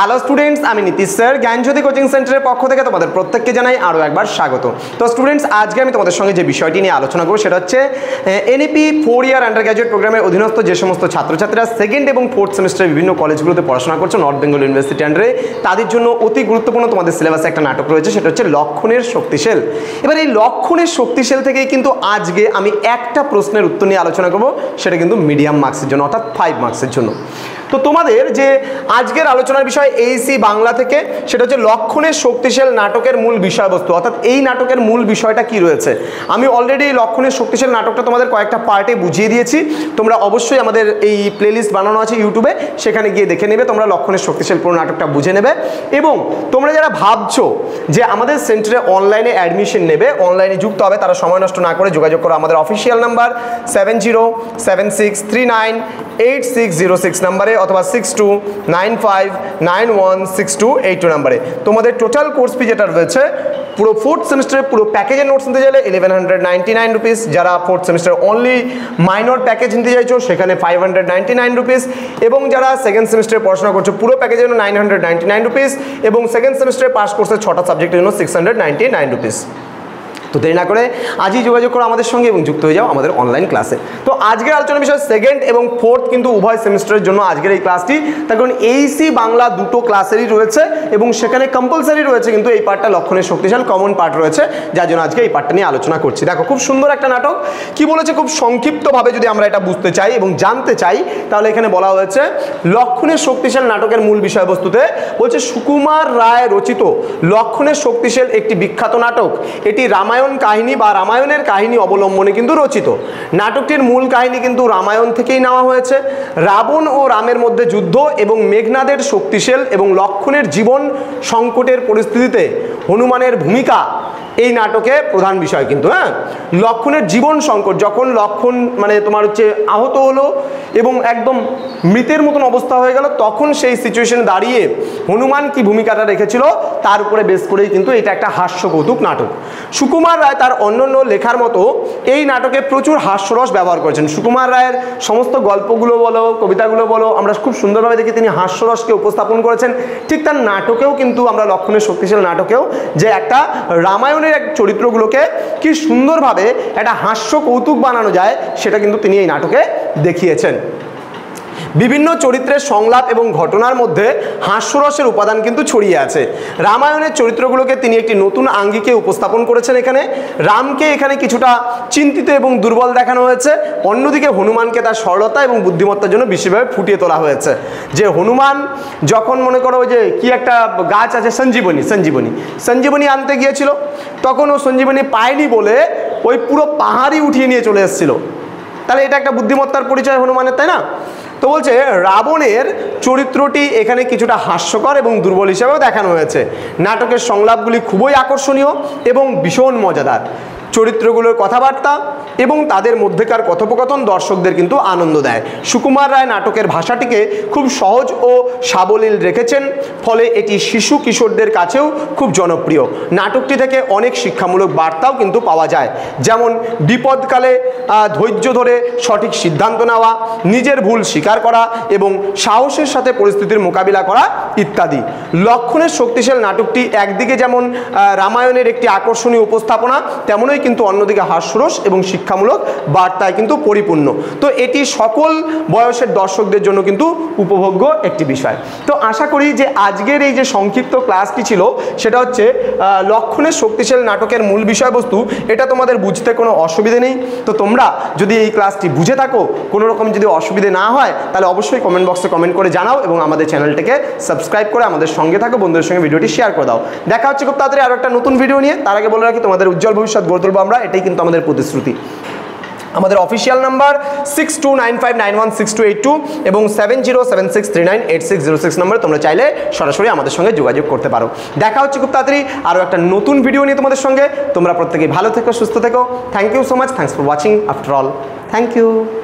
Hello students, আমি Nitish sir জ্ঞানজ্যোতি coaching সেন্টারের পক্ষ থেকে তোমাদের প্রত্যেককে জানাই আরও একবার স্বাগত। তো স্টুডেন্টস, আজকে আমি তোমাদের সঙ্গে যে বিষয়টি নিয়ে আলোচনা করব সেটা হচ্ছে এনইপি 4 ইয়ার আন্ডার গ্র্যাজুয়েট প্রোগ্রামের অধীনস্থ যে সমস্ত ছাত্রছাত্রীরা সেকেন্ড এবং ফোর্থ সেমিস্টারে বিভিন্ন কলেজগুলোতে পড়াশোনা করছো নর্থ বেঙ্গল ইউনিভার্সিটি আন্ডারে, তাদের জন্য অতি গুরুত্বপূর্ণ তোমাদের সিলেবাসে একটা নাটক রয়েছে, সেটা হচ্ছে লক্ষণের শক্তিশাল। এবার এই লক্ষণের শক্তিশাল থেকেই কিন্তু আজকে আমি একটা প্রশ্নের উত্তর নিয়ে আলোচনা করব, সেটা কিন্তু মিডিয়াম মার্কসের জন্য, অর্থাৎ 5 মার্কসের জন্য। তো তোমাদের যে আজকের আলোচনার বিষয় এইসি বাংলা থেকে, সেটা হচ্ছে লক্ষণের শক্তিশাল নাটকের মূল বিষয়বস্তু, অর্থাৎ এই নাটকের মূল বিষয়টা কি রয়েছে। আমি অলরেডি লক্ষণের শক্তিশাল নাটকটা তোমাদের কয়েকটা পার্টে বুঝিয়ে দিয়েছি, তোমরা অবশ্যই আমাদের এই প্লেলিস্ট বানানো আছে ইউটিউবে, সেখানে গিয়ে দেখে নেবে, তোমরা লক্ষণের শক্তিশাল পুরো নাটকটা বুঝে নেবে। এবং তোমরা যারা ভাবছো যে আমাদের সেন্টারে অনলাইনে অ্যাডমিশন নেবে, অনলাইনে যুক্ত হবে, তারা সময় নষ্ট না করে যোগাযোগ করো আমাদের অফিসিয়াল নাম্বার 7076398606 নাম্বারে, অথবা 6295916282 নাম্বারে। তোমাদের টোটাল কোর্স ফি যেটা রয়েছে পুরো ফোর্থ সেমিস্টারের পুরো প্যাকেজের নোটস নিতে চাইলে 1199 রুপিস, যারা fourth semester only minor package নিতে চাইছো সেখানে 599 রুপিস, এবং যারা সেকেন্ড সেমিস্টারে পড়াশোনা করছো পুরো প্যাকেজের জন্য 999 রুপিস, এবং সেকেন্ড সেমিস্টারে পাস কোর্সের 6টা সাবজেক্টের জন্য 699 রুপিস। তো দেরি না করে আজই যোগাযোগ করো আমাদের সঙ্গে এবং যুক্ত হয়ে যাও আমাদের অনলাইন ক্লাসে। তো আজকের আলোচনার বিষয় সেকেন্ড এবং ফোর্থ কিন্তু উভয় সেমিস্টারের জন্য আজকের এই ক্লাসটি, তার কারণ এইসি বাংলা দুটো ক্লাসেরই রয়েছে এবং সেখানে কম্পালসারি রয়েছে কিন্তু এই পার্টটা লক্ষণের শক্তিশাল কমন পার্ট রয়েছে, যার জন্য আজকে এই পার্টটা নিয়ে আলোচনা করছি। দেখো খুব সুন্দর একটা নাটক, কি বলেছে খুব সংক্ষিপ্তভাবে যদি আমরা এটা বুঝতে চাই এবং জানতে চাই, তাহলে এখানে বলা হয়েছে লক্ষণের শক্তিশাল নাটকের মূল বিষয়বস্তুতে বলছে সুকুমার রায় রচিত লক্ষণের শক্তিশাল একটি বিখ্যাত নাটক। এটি রামায়ণ কাহিনী বা রামায়ণের কাহিনী অবলম্বনে কিন্তু রচিত। নাটকটির মূল কাহিনী কিন্তু রামায়ণ থেকেই নেওয়া হয়েছে। রাবণ ও রামের মধ্যে যুদ্ধ এবং মেঘনাদের শক্তিশাল এবং লক্ষণের জীবন সংকটের পরিস্থিতিতে হনুমানের ভূমিকা এই নাটকে প্রধান বিষয় কিন্তু। লক্ষণের জীবন সংকট, যখন লক্ষণ মানে তোমার হচ্ছে আহত হলো এবং একদম মৃতের মতন অবস্থা হয়ে গেল, তখন সেই সিচুয়েশনে দাঁড়িয়ে হনুমান কি ভূমিকাটা রেখেছিল তার উপরে বেস করেই কিন্তু এটা একটা হাস্য কৌতুক নাটক। সুকুমার রায় তার অন্যান্য লেখার মতো এই নাটকে প্রচুর হাস্যরস ব্যবহার করেছেন। সুকুমার রায়ের সমস্ত গল্পগুলো বলো, কবিতাগুলো বলো, আমরা খুব সুন্দরভাবে দেখি তিনি হাস্যরসকে উপস্থাপন করেছেন। ঠিক তার নাটকেও কিন্তু আমরা লক্ষণের শক্তিশাল নাটকেও যে একটা রামায়ণের এক চরিত্রগুলোকে কি সুন্দরভাবে একটা হাস্য কৌতুক বানানো যায়, সেটা কিন্তু তিনি এই নাটকে দেখিয়েছেন। বিভিন্ন চরিত্রের সংলাপ এবং ঘটনার মধ্যে হাস্যরসের উপাদান কিন্তু ছড়িয়ে আছে। রামায়ণের চরিত্রগুলোকে তিনি একটি নতুন আঙ্গিকে উপস্থাপন করেছেন। এখানে রামকে এখানে কিছুটা চিন্তিত এবং দুর্বল দেখানো হয়েছে, অন্যদিকে হনুমানকে তার সরলতা এবং বুদ্ধিমত্তার জন্য বিশেষভাবে ফুটিয়ে তোলা হয়েছে। যে হনুমান যখন মনে করো যে কি একটা গাছ আছে সঞ্জীবনী আনতে গিয়েছিল, তখন ও সঞ্জীবনী পায়নি বলে ওই পুরো পাহাড়ই উঠিয়ে নিয়ে চলে এসেছিল, তাহলে এটা একটা বুদ্ধিমত্তার পরিচয় হনুমানের, তাই না? তো বলছে রাবণের চরিত্রটি এখানে কিছুটা হাস্যকর এবং দুর্বল হিসেবেও দেখানো হয়েছে। নাটকের সংলাপগুলি খুবই আকর্ষণীয় এবং ভীষণ মজাদার। চরিত্রগুলোর কথাবার্তা এবং তাদের মধ্যেকার কথোপকথন দর্শকদের কিন্তু আনন্দ দেয়। সুকুমার রায় নাটকের ভাষাটিকে খুব সহজ ও সাবলীল রেখেছেন, ফলে এটি শিশু কিশোরদের কাছেও খুব জনপ্রিয়। নাটকটি থেকে অনেক শিক্ষামূলক বার্তাও কিন্তু পাওয়া যায়, যেমন বিপদকালে ধৈর্য ধরে সঠিক সিদ্ধান্ত নেওয়া, নিজের ভুল স্বীকার করা এবং সাহসের সাথে পরিস্থিতির মোকাবিলা করা ইত্যাদি। লক্ষণের শক্তিশাল নাটকটি একদিকে যেমন রামায়ণের একটি আকর্ষণীয় উপস্থাপনা, তেমনই কিন্তু অন্যদিকে হাস্যরস এবং শিক্ষামূলক বার্তায় কিন্তু পরিপূর্ণ। তো এটি সকল বয়সের দর্শকদের জন্য কিন্তু উপভোগ্য একটি বিষয়। তো আশা করি যে আজকের এই যে সংক্ষিপ্ত ক্লাসটি ছিল সেটা হচ্ছে লক্ষণের শক্তিশাল নাটকের মূল বিষয়বস্তু, এটা তোমাদের বুঝতে কোনো অসুবিধে নেই। তো তোমরা যদি এই ক্লাসটি বুঝে থাকো, কোনো রকম যদি অসুবিধে না হয়, তাহলে অবশ্যই কমেন্ট বক্সে কমেন্ট করে জানাও এবং আমাদের চ্যানেলটাকে সাবস্ক্রাইব করে আমাদের সঙ্গে থাকো, বন্ধুদের সঙ্গে ভিডিওটি শেয়ার করে দাও। দেখা হচ্ছে খুব তাড়াতাড়ি আরও একটা নতুন ভিডিও নিয়ে। তার আগে বলে রাখি, তোমাদের উজ্জ্বল ভবিষ্যৎ গড়ে তুলবো আমরা, এটাই কিন্তু আমাদের প্রতিশ্রুতি। আমাদের অফিসিয়াল নাম্বার 6295916282 এবং 7076398606 নম্বরে তোমরা চাইলে সরাসরি আমাদের সঙ্গে যোগাযোগ করতে পারো। দেখা হচ্ছে খুব তাড়াতাড়ি আরও একটা নতুন ভিডিও নিয়ে তোমাদের সঙ্গে। তোমরা প্রত্যেকেই ভালো থেকো, সুস্থ থেকো। Thank you so much, thanks for watching after all, thank you.